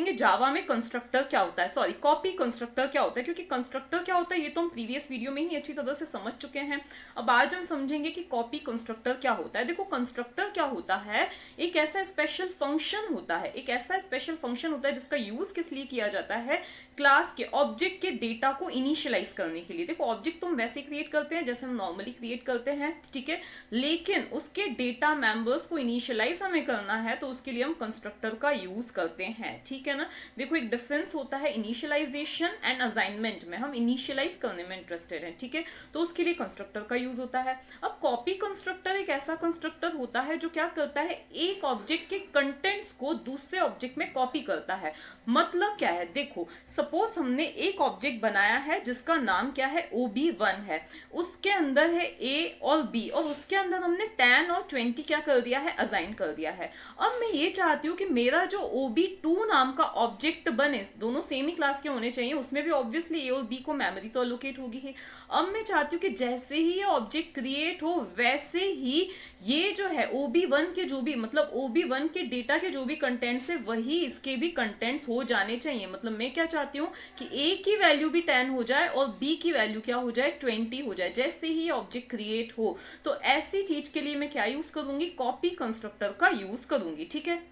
देखेंगे जावा में कंस्ट्रक्टर क्या होता है, सॉरी कॉपी कंस्ट्रक्टर क्या होता है, क्योंकि कंस्ट्रक्टर क्या होता है ये तो हम प्रीवियस वीडियो में ही अच्छी तरह से समझ चुके हैं। अब आज हम समझेंगे कि कॉपी कंस्ट्रक्टर क्या होता है। देखो कंस्ट्रक्टर क्या होता है, एक ऐसा स्पेशल फंक्शन होता है, एक ऐसा स्पेशल फंक्शन होता है जिसका यूज किस लिए किया जाता है, क्लास के ऑब्जेक्ट के डेटा को इनिशियलाइज करने के लिए। देखो ऑब्जेक्ट तो हम वैसे क्रिएट करते हैं जैसे हम नॉर्मली क्रिएट करते हैं, ठीक है, लेकिन उसके डेटा मेंबर्स को इनिशियलाइज हमें करना है तो उसके लिए हम कंस्ट्रक्टर का यूज करते हैं, ठीक है ना। देखो एक डिफरेंस होता है इनिशियलाइजेशन एंड असाइनमेंट में, हम इनिशियलाइज करने में इंटरेस्टेड हैं, ठीक है, तो उसके लिए कंस्ट्रक्टर का यूज होता है। अब कॉपी कंस्ट्रक्टर एक ऐसा कंस्ट्रक्टर होता है जो क्या करता है, एक ऑब्जेक्ट के कंटेंट्स को दूसरे ऑब्जेक्ट में कॉपी करता है। मतलब क्या है, देखो सपोज हमने एक ऑब्जेक्ट बनाया है जिसका नाम क्या है, OB1 है, उसके अंदर है A और B और उसके अंदर हमने 10 और 20 क्या कर दिया है, असाइन कर दिया है। अब मैं ये चाहती हूँ कि मेरा जो OB2 नाम का ऑब्जेक्ट बने, दोनों सेम ही क्लास के होने चाहिए, उसमें भी ऑब्वियसली A और B को मेमोरी तो एलोकेट होगी ही। अब मैं चाहती हूँ कि जैसे ही ये ऑब्जेक्ट क्रिएट हो वैसे ही ये जो है OB1 के जो भी मतलब OB1 के डेटा के जो भी कंटेंट्स है वही इसके भी कंटेंट्स हो जाने चाहिए। मतलब मैं क्या चाहती हूँ कि A की वैल्यू भी 10 हो जाए और B की वैल्यू क्या हो जाए, 20 हो जाए जैसे ही ऑब्जेक्ट क्रिएट हो। तो ऐसी चीज के लिए मैं क्या यूज करूंगी, कॉपी कंस्ट्रक्टर का यूज करूंगी, ठीक है।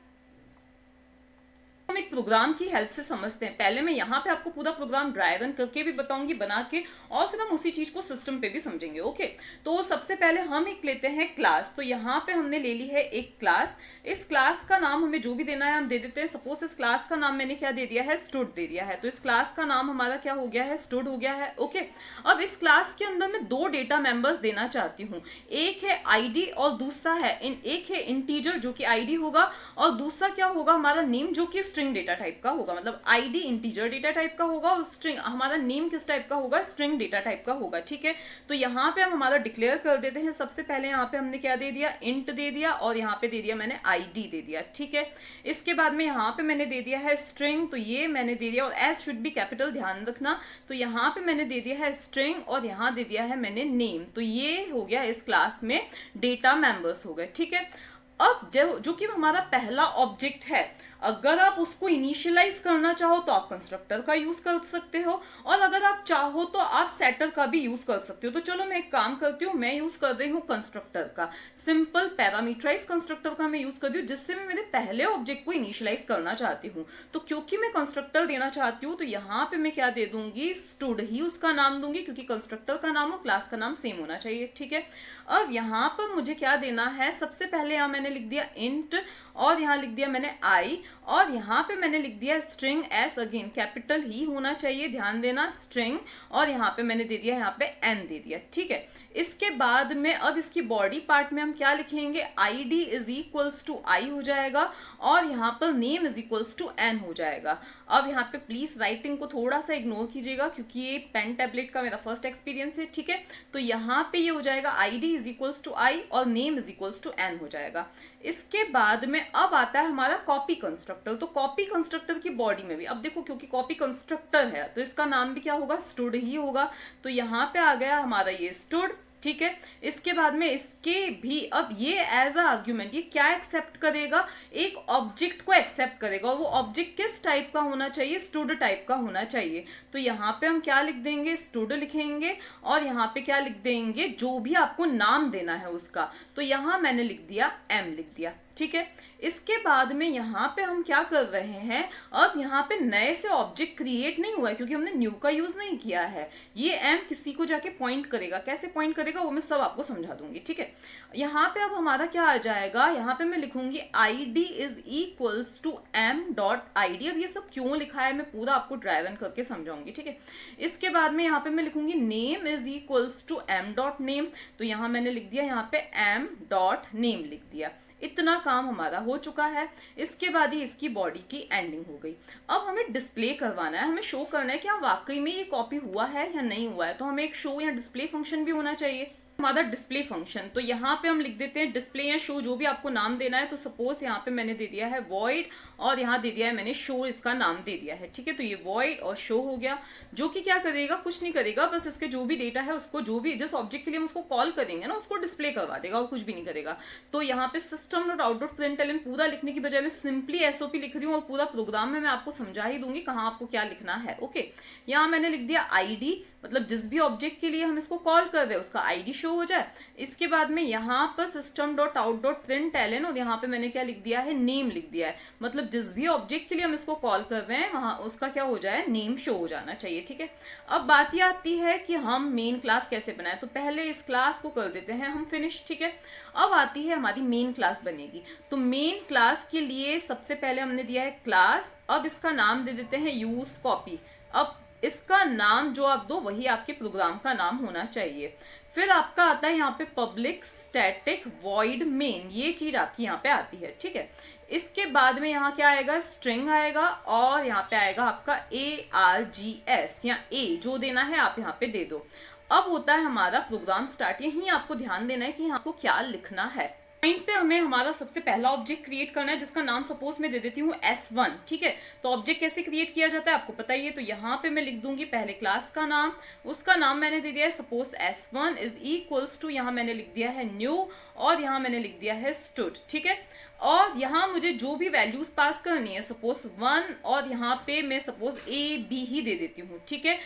हम एक प्रोग्राम की हेल्प से समझते हैं। पहले मैं यहाँ पे आपको पूरा प्रोग्राम ड्राई रन करके भी बताऊंगी बना के, और फिर हम उसी चीज को सिस्टम पे भी समझेंगे, ओके। तो सबसे पहले हम एक लेते हैं क्लास। तो यहाँ पे हमने ले ली है एक क्लास। इस क्लास का नाम हमें जो भी देना है हम दे देते हैं। सपोज इस क्लास का नाम मैंने क्या दे दिया है, स्टूड दे दिया है, तो इस क्लास का नाम हमारा क्या हो गया है, स्टूड हो गया है, ओके। अब इस क्लास के अंदर मैं दो डेटा मेंबर्स देना चाहती हूँ, एक है आईडी और दूसरा है एक है इंटीजर जो कि आईडी होगा, और दूसरा क्या होगा हमारा नेम जो कि स्ट्रिंग डेटा टाइप का होगा। मतलब आईडी इंटीजर डेटा टाइप का होगा और स्ट्रिंग हमारा नेम किस टाइप का होगा, स्ट्रिंग डेटा टाइप का होगा, ठीक है। तो यहाँ पे हम हमारा डिक्लेयर कर देते हैं। सबसे पहले यहाँ पे हमने क्या दे दिया, इंट दे दिया, और यहाँ पे दे दिया मैंने आईडी दे दिया, ठीक है। इसके बाद में यहाँ पे मैंने दे दिया है स्ट्रिंग, तो ये मैंने दे दिया, और एस शुड बी कैपिटल ध्यान रखना। तो यहाँ पे मैंने दे दिया है स्ट्रिंग और यहाँ दे दिया है मैंने नेम। तो ये हो गया इस क्लास में डेटा मेंबर्स हो गए, ठीक है। अब जो कि हमारा पहला ऑब्जेक्ट है, अगर आप उसको इनिशियलाइज करना चाहो तो आप कंस्ट्रक्टर का यूज कर सकते हो, और अगर आप चाहो तो आप सेटर का भी यूज कर सकते हो। तो चलो मैं एक काम करती हूँ, मैं यूज कर रही हूँ कंस्ट्रक्टर का, सिंपल पैरामीटराइज कंस्ट्रक्टर का मैं यूज कर रही हूँ, जिससे मैं मेरे पहले ऑब्जेक्ट को इनिशियलाइज करना चाहती हूँ। तो क्योंकि मैं कंस्ट्रक्टर देना चाहती हूँ तो यहाँ पे मैं क्या दे दूंगी, स्टूड ही उसका नाम दूंगी, क्योंकि कंस्ट्रक्टर का नाम और क्लास का नाम सेम होना चाहिए, ठीक है। अब यहाँ पर मुझे क्या देना है, सबसे पहले यहाँ मैंने लिख दिया इंट, और यहाँ लिख दिया मैंने आई, और यहाँ पे मैंने लिख दिया स्ट्रिंग एस, अगेन कैपिटल ही होना चाहिए, ध्यान देना, स्ट्रिंग, और यहाँ पे मैंने दे दिया यहाँ पे एन दे दिया, ठीक है। इसके बाद में अब इसकी बॉडी पार्ट में हम क्या लिखेंगे, I D is equals to I हो जाएगा, और यहाँ पर name is equals to N हो जाएगा। अब यहाँ पे प्लीज राइटिंग को थोड़ा सा इग्नोर कीजिएगा क्योंकि ये पेन टैबलेट का मेरा फर्स्ट एक्सपीरियंस है, ठीक है। तो यहाँ पे ये हो जाएगा I D is equals to I और name is equals to N हो जाएगा। इसके बाद में अब आता है हमारा कॉपी कंस्ट्रक्टर। तो कॉपी कंस्ट्रक्टर की बॉडी में भी अब देखो, क्योंकि कॉपी कंस्ट्रक्टर है तो इसका नाम भी क्या होगा, स्टूड ही होगा। तो यहाँ पे आ गया हमारा ये स्टूड, ठीक है। इसके बाद में इसके भी अब ये एज अ आर्ग्यूमेंट ये क्या एक्सेप्ट करेगा, एक ऑब्जेक्ट को एक्सेप्ट करेगा, और वो ऑब्जेक्ट किस टाइप का होना चाहिए, स्टूड टाइप का होना चाहिए। तो यहाँ पे हम क्या लिख देंगे, स्टूड लिखेंगे, और यहाँ पे क्या लिख देंगे, जो भी आपको नाम देना है उसका। तो यहाँ मैंने लिख दिया एम लिख दिया, ठीक है। इसके बाद में यहाँ पे हम क्या कर रहे हैं, अब यहाँ पे नए से ऑब्जेक्ट क्रिएट नहीं हुआ है क्योंकि हमने न्यू का यूज नहीं किया है। ये एम किसी को जाके पॉइंट करेगा, कैसे पॉइंट करेगा वो मैं सब आपको समझा दूंगी, ठीक है। यहाँ पे अब हमारा क्या आ जाएगा, यहाँ पे मैं लिखूंगी I D is equals to M dot I D. अब ये सब क्यों लिखा है मैं पूरा आपको ड्राई रन करके समझाऊंगी, ठीक है। इसके बाद में यहाँ पे मैं लिखूंगी name is equals to M dot name. तो यहाँ मैंने लिख दिया यहाँ पे एम डॉट नेम लिख दिया। इतना काम हमारा हो चुका है। इसके बाद ही इसकी बॉडी की एंडिंग हो गई। अब हमें डिस्प्ले करवाना है, हमें शो करना है कि हाँ वाकई में ये कॉपी हुआ है या नहीं हुआ है। तो हमें एक शो या डिस्प्ले फंक्शन भी होना चाहिए। हमारा डिस्प्ले फंक्शन, तो यहाँ पे हम लिख देते हैं डिस्प्ले या शो, जो भी आपको नाम देना है। तो सपोज यहाँ पे मैंने दे दिया है वॉइड और यहाँ दे दिया है मैंने शो, इसका नाम दे दिया है, ठीक है। तो ये वॉइड और शो हो गया, जो कि क्या करेगा, कुछ नहीं करेगा, बस इसके जो भी डेटा है उसको, जो भी जिस ऑब्जेक्ट के लिए हम उसको कॉल करेंगे ना, उसको डिस्प्ले करवा देगा और कुछ भी नहीं करेगा। तो यहाँ पे system dot out dot println पूरा लिखने की बजाय मैं सिंपली एसओपी लिख रही हूँ और पूरा प्रोग्राम में मैं आपको समझा ही दूंगी कहाँ आपको क्या लिखना है। ओके, यहाँ मैंने लिख दिया आईडी, मतलब जिस भी ऑब्जेक्ट के लिए हम इसको कॉल कर रहे हैं उसका आईडी शो हो जाए। इसके बाद में यहाँ पर system dot out dot println और यहाँ पे मैंने क्या लिख दिया है, नेम लिख दिया है, मतलब जिस भी ऑब्जेक्ट के लिए हम इसको कॉल कर रहे हैं वहां उसका क्या हो जाए, नेम शो हो जाना चाहिए, ठीक है। अब बात ये आती है कि हम मेन क्लास कैसे बनाए, तो पहले इस क्लास को कर देते हैं हम फिनिश, ठीक है। अब आती है हमारी मेन क्लास बनेगी। तो मेन क्लास के लिए सबसे पहले हमने दिया है क्लास, अब इसका नाम दे देते हैं यूज कॉपी। अब इसका नाम जो आप दो वही आपके प्रोग्राम का नाम होना चाहिए। फिर आपका आता है यहाँ पे पब्लिक स्टैटिक वॉइड मेन, ये चीज आपकी यहाँ पे आती है, ठीक है। इसके बाद में यहाँ क्या आएगा, स्ट्रिंग आएगा और यहाँ पे आएगा आपका ARGS या A, जो देना है आप यहाँ पे दे दो। अब होता है हमारा प्रोग्राम स्टार्ट। यहीं आपको ध्यान देना है कि यहाँ आपको क्या लिखना है। पॉइंट पे हमें हमारा सबसे पहला ऑब्जेक्ट क्रिएट करना है, जिसका नाम सपोज मैं दे देती हूँ S1, ठीक है। तो ऑब्जेक्ट कैसे क्रिएट किया जाता है आपको पता ही है। तो यहाँ पे मैं लिख दूंगी पहले क्लास का नाम, उसका नाम मैंने दे दिया है suppose S1 is equals to, यहाँ मैंने लिख दिया है न्यू और यहाँ मैंने लिख दिया है स्टूड, ठीक है। और यहाँ मुझे जो भी वैल्यूज पास करनी है, सपोज 1 और यहाँ पे मैं सपोज AB ही दे देती हूँ, ठीक है।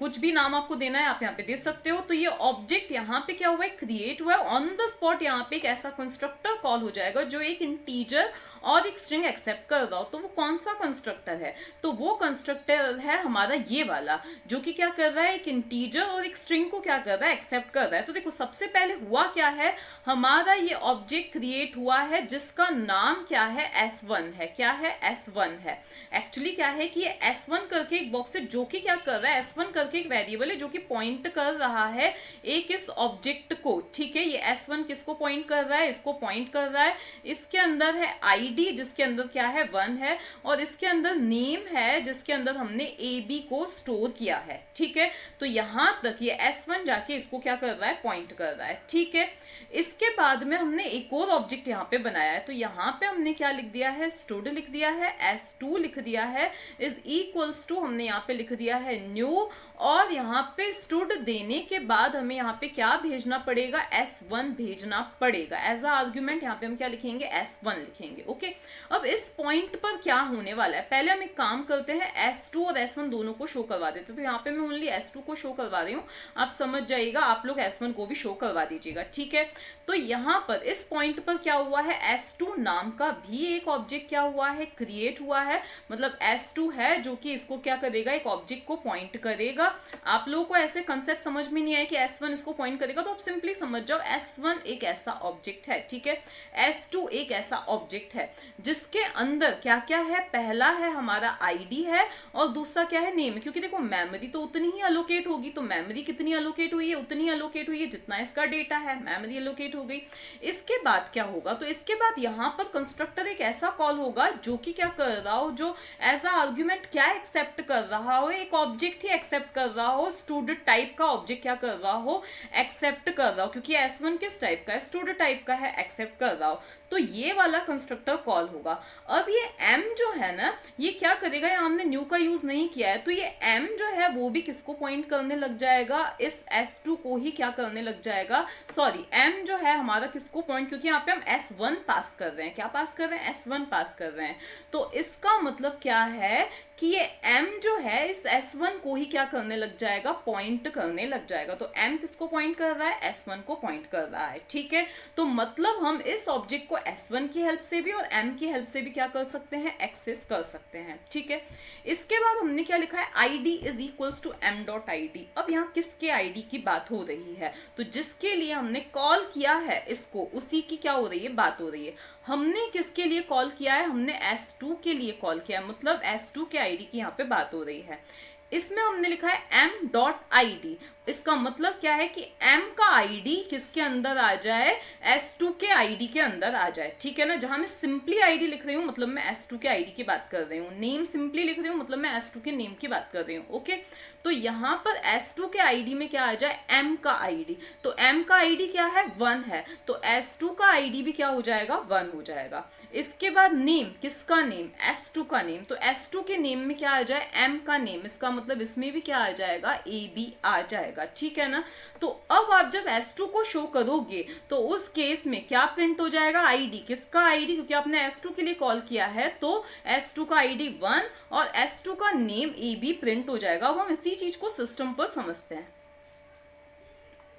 कुछ भी नाम आपको देना है आप यहाँ पे दे सकते हो। तो ये ऑब्जेक्ट यहाँ पे क्या हुआ है, क्रिएट हुआ है ऑन द स्पॉट। यहाँ पे एक ऐसा कंस्ट्रक्टर कॉल हो जाएगा जो एक इंटीजर और एक स्ट्रिंग एक्सेप्ट कर रहा हो। तो वो कौन सा कंस्ट्रक्टर है, तो वो कंस्ट्रक्टर है हमारा ये वाला, जो कि क्या कर रहा है, एक इंटीजर और एक स्ट्रिंग को क्या कर रहा है, एक्सेप्ट कर रहा है। तो देखो सबसे पहले हुआ क्या है, हमारा ये ऑब्जेक्ट क्रिएट हुआ है जिसका नाम क्या है, S1 है। क्या है, S1 है। एक्चुअली क्या है कि ये S1 करके एक बॉक्स है जो कि क्या कर रहा है, S1 करके एक वेरिएबल है जो कि पॉइंट कर रहा है एक इस ऑब्जेक्ट को, ठीक है। ये S1 किसको पॉइंट कर रहा है, इसको पॉइंट कर रहा है। इसके अंदर है आईडी जिसके अंदर क्या है 1 है, और इसके अंदर नेम है जिसके अंदर हमने AB को स्टोर किया है, ठीक है। तो यहां तक ये S1 जाके इसको क्या कर रहा है, पॉइंट कर रहा है, ठीक है। इसके बाद में हमने एक और ऑब्जेक्ट यहाँ पे बनाया है। तो यहाँ पे हमने क्या लिख दिया है, स्टूड लिख दिया है, S2 लिख दिया है, इज इक्वल्स टू हमने यहाँ पे लिख दिया है न्यू, और यहाँ पे स्टूड देने के बाद हमें यहाँ पे क्या भेजना पड़ेगा, S1 भेजना पड़ेगा। एज अ आर्ग्यूमेंट यहाँ पे हम क्या लिखेंगे, S1 लिखेंगे, ओके। अब इस पॉइंट पर क्या होने वाला है, पहले हम एक काम करते हैं, S2 और S1 दोनों को शो करवा देते हैं। तो यहाँ पे मैं ओनली S2 को शो करवा रही हूँ, आप समझ जाइएगा, आप लोग S1 को भी शो करवा दीजिएगा, ठीक है। तो यहाँ पर इस पॉइंट पर क्या हुआ है, S2 नाम का भी एक ऑब्जेक्ट क्या हुआ है, क्रिएट हुआ है। मतलब S2 है जो कि इसको क्या करेगा, एक ऑब्जेक्ट को पॉइंट करेगा। आप लोगों को ऐसे कंसेप्ट समझ में नहीं आए कि S1 इसको पॉइंट करेगा, तो आप सिंपली समझ जाओ S1 एक ऐसा ऑब्जेक्ट है, ठीक है। S2 एक ऐसा ऑब्जेक्ट है जिसके अंदर क्या क्या है, पहला है हमारा आईडी है और दूसरा क्या है, नेम। क्योंकि देखो मेमोरी तो उतनी ही अलोकेट होगी, तो मेमोरी कितनी अलोकेट हुई है, उतनी अलोकेट हुई है जितना इसका डेटा है, मेमोरी अलोकेट हो गई। इसके बाद क्या होगा, तो इसके बाद यहाँ पर कंस्ट्रक्टर एक ऐसा कॉल होगा जो कि क्या कर रहा हो, जो एज अ आर्ग्यूमेंट क्या एक्सेप्ट कर रहा हो, एक ऑब्जेक्ट ही एक्सेप्ट कर रहा हो, स्टूडेंट टाइप का ऑब्जेक्ट क्या कर रहा हो, एक्सेप्ट कर रहा हो। क्योंकि S1 किस टाइप का है, स्टूडेंट टाइप का है, एक्सेप्ट कर रहा हो। तो ये वाला कंस्ट्रक्टर कॉल होगा। अब ये M जो है ना, ये क्या करेगा, यहाँ हमने न्यू का यूज नहीं किया है, तो ये M जो है वो भी किसको पॉइंट करने लग जाएगा, इस S2 को ही क्या करने लग जाएगा, सॉरी M जो है हमारा किसको पॉइंट, क्योंकि यहाँ पे हम S1 पास कर रहे हैं, क्या पास कर रहे हैं, S1 पास कर रहे हैं। तो इसका मतलब क्या है कि ये M जो है इस S1 को ही क्या करने लग जाएगा, पॉइंट करने लग जाएगा। तो M किसको पॉइंट कर रहा है, S1 को पॉइंट कर रहा है, ठीक है। तो मतलब हम इस ऑब्जेक्ट को S1 की हेल्प से भी और M की हेल्प से भी क्या कर सकते हैं, एक्सेस कर सकते हैं, ठीक है। इसके बाद हमने क्या लिखा है, ID is equals to M.ID। अब यहाँ किसके ID की बात हो रही है, तो जिसके लिए हमने कॉल किया है इसको, उसी की क्या हो रही है, बात हो रही है। हमने किसके लिए कॉल किया है, हमने S2 के लिए कॉल किया है, मतलब S2 के आईडी की यहाँ पे बात हो रही है। इसमें हमने लिखा है m.id। इसका मतलब क्या है कि m का id किसके अंदर आ जाए, s2 के id के अंदर आ जाए, ठीक है ना। जहां मैं सिंपली id लिख रही हूँ मतलब मैं s2 के id की बात कर रही हूँ, नेम सिंपली लिख रही हूँ मतलब मैं s2 के नेम की बात कर रही हूँ। ओके, तो यहाँ पर s2 के id में क्या आ जाए, m का id। तो m का id क्या है, 1 है, तो s2 का id भी क्या हो जाएगा, 1 हो जाएगा। इसके बाद नेम, किसका नेम, s2 का नेम। तो s2 के नेम में क्या आ जाए, m का नेम। इसका मतलब इसमें भी क्या आ जाएगा, ab आ जाएगा, ठीक है ना। तो अब आप जब s2 को शो करोगे तो उस केस में क्या प्रिंट हो जाएगा, id। किसका id, क्योंकि आपने s2 के लिए कॉल किया है तो s2 का id 1 और s2 का नेम ab प्रिंट हो जाएगा। अब हम इसी चीज को सिस्टम पर समझते हैं,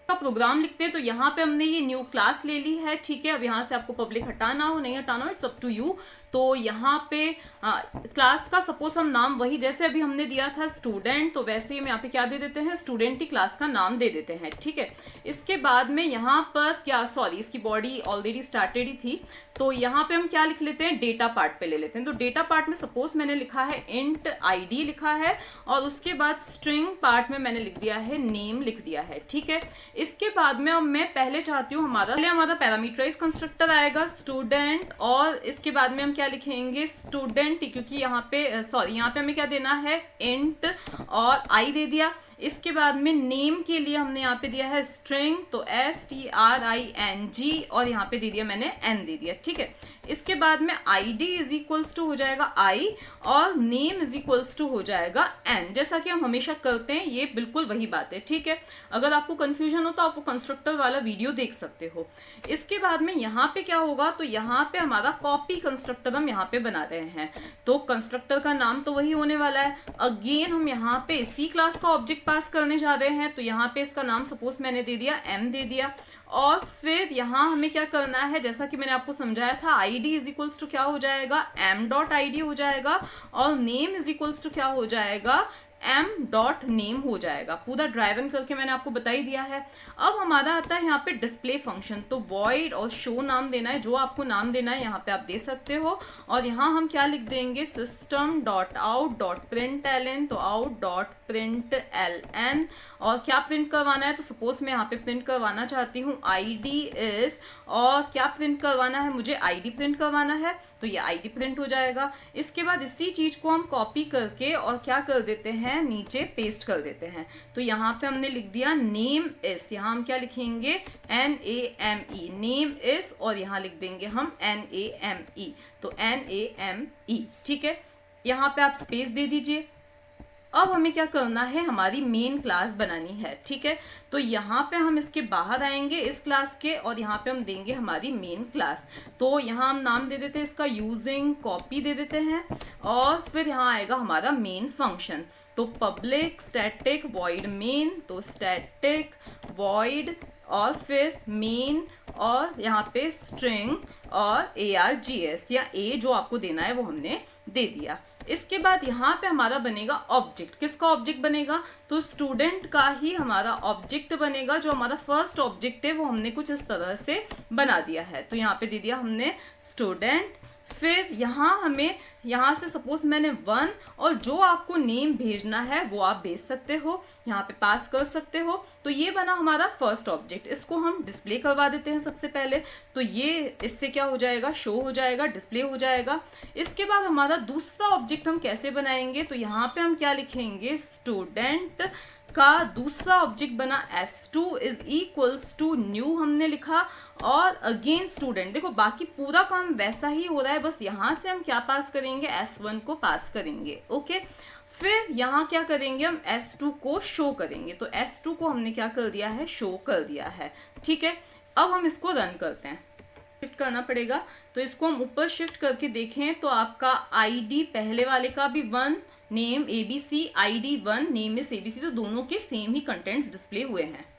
का प्रोग्राम लिखते हैं। तो यहाँ पे हमने ये न्यू क्लास ले ली है, ठीक है। अब यहाँ से आपको पब्लिक हटाना हो नहीं हटाना हो, इट्स अप टू यू। तो यहाँ पे क्लास का सपोज हम नाम वही जैसे अभी हमने दिया था स्टूडेंट, तो वैसे ही हम यहाँ पे क्या दे देते हैं, स्टूडेंट ही क्लास का नाम दे देते हैं, ठीक है। इसके बाद में यहाँ पर क्या, सॉरी इसकी बॉडी ऑलरेडी स्टार्टेड ही थी, तो यहाँ पे हम क्या लिख लेते हैं, डेटा पार्ट पे ले लेते हैं। तो डेटा पार्ट में सपोज मैंने लिखा है इंट id लिखा है और उसके बाद स्ट्रिंग पार्ट में मैंने लिख दिया है नेम लिख दिया है, ठीक है। इसके बाद में अब मैं पहले चाहती हूँ हमारा पैरामीटराइज कंस्ट्रक्टर आएगा स्टूडेंट, और इसके बाद में हम क्या लिखेंगे, स्टूडेंट, क्योंकि यहाँ पे सॉरी यहाँ पे हमें क्या देना है, इंट और आई दे दिया। इसके बाद में नेम के लिए हमने यहाँ पे दिया है स्ट्रिंग, तो string और यहाँ पे दे दिया मैंने n दे दिया, ठीक है। इसके बाद में id इज इक्वल्स टू हो जाएगा i और नेम इज इक्वल्स टू हो जाएगा n, जैसा कि हम हमेशा करते हैं, ये बिल्कुल वही बात है, ठीक है। अगर आपको कंफ्यूजन हो तो आप वो कंस्ट्रक्टर वाला वीडियो देख सकते हो। इसके बाद में यहाँ पे क्या होगा, तो यहाँ पे हमारा कॉपी कंस्ट्रक्टर हम यहाँ पे बना रहे हैं, तो कंस्ट्रक्टर का नाम तो वही होने वाला है। अगेन हम यहाँ पे इसी क्लास का ऑब्जेक्ट पास करने जा रहे हैं, तो यहाँ पे इसका नाम सपोज मैंने दे दिया m दे दिया, और फिर यहाँ हमें क्या करना है, जैसा कि मैंने आपको समझाया था, id इज इक्वल्स टू क्या हो जाएगा, m.id हो जाएगा, और नेम इज इक्वल्स टू क्या हो जाएगा, m.name हो जाएगा। पूरा ड्राइव रन करके मैंने आपको बता ही दिया है। अब हमारा आता है यहाँ पे डिस्प्ले फंक्शन, तो void और show नाम देना है, जो आपको नाम देना है यहाँ पे आप दे सकते हो। और यहाँ हम क्या लिख देंगे, system.out.println, तो out.println, और क्या प्रिंट करवाना है, तो सपोज मैं यहाँ पे प्रिंट करवाना चाहती हूँ id इज, और क्या प्रिंट करवाना है, मुझे id प्रिंट करवाना है, तो ये id प्रिंट हो जाएगा। इसके बाद इसी चीज को हम कॉपी करके और क्या कर देते हैं, नीचे पेस्ट कर देते हैं। तो यहाँ पे हमने लिख दिया नेम इज, यहाँ हम क्या लिखेंगे, NAME, नेम इज, और यहाँ लिख देंगे हम NAME, तो NAME, ठीक है। यहाँ पे आप स्पेस दे दीजिए। अब हमें क्या करना है, हमारी मेन क्लास बनानी है, ठीक है। तो यहाँ पे हम इसके बाहर आएंगे इस क्लास के, और यहाँ पे हम देंगे हमारी मेन क्लास। तो यहाँ हम नाम दे देते हैं इसका यूजिंग कॉपी दे देते हैं, और फिर यहाँ आएगा हमारा मेन फंक्शन, तो पब्लिक स्टैटिक वॉइड मेन, तो स्टैटिक वॉइड और फिर मेन, और यहाँ पे स्ट्रिंग और args या a जो आपको देना है वो हमने दे दिया। इसके बाद यहाँ पे हमारा बनेगा ऑब्जेक्ट। किसका ऑब्जेक्ट बनेगा, तो स्टूडेंट का ही हमारा ऑब्जेक्ट बनेगा। जो हमारा फर्स्ट ऑब्जेक्ट है वो हमने कुछ इस तरह से बना दिया है, तो यहाँ पे दे दिया हमने स्टूडेंट। फिर यहाँ हमें यहाँ से सपोज मैंने 1, और जो आपको नेम भेजना है वो आप भेज सकते हो, यहाँ पे पास कर सकते हो। तो ये बना हमारा फर्स्ट ऑब्जेक्ट। इसको हम डिस्प्ले करवा देते हैं सबसे पहले, तो ये इससे क्या हो जाएगा, शो हो जाएगा, डिस्प्ले हो जाएगा। इसके बाद हमारा दूसरा ऑब्जेक्ट हम कैसे बनाएंगे, तो यहाँ पे हम क्या लिखेंगे, स्टूडेंट का दूसरा ऑब्जेक्ट बना s2 is equals to new हमने लिखा, और अगेन स्टूडेंट। देखो बाकी पूरा काम वैसा ही हो रहा है, बस यहाँ से हम क्या पास करेंगे, s1 को पास करेंगे, ओके। फिर यहाँ क्या करेंगे, हम s2 को शो करेंगे, तो s2 को हमने क्या कर दिया है, शो कर दिया है, ठीक है। अब हम इसको रन करते हैं, शिफ्ट करना पड़ेगा, तो इसको हम ऊपर शिफ्ट करके देखें तो आपका id पहले वाले का भी 1, name ABC, id 1, name is ABC, तो दोनों के सेम ही कंटेंट्स डिस्प्ले हुए हैं।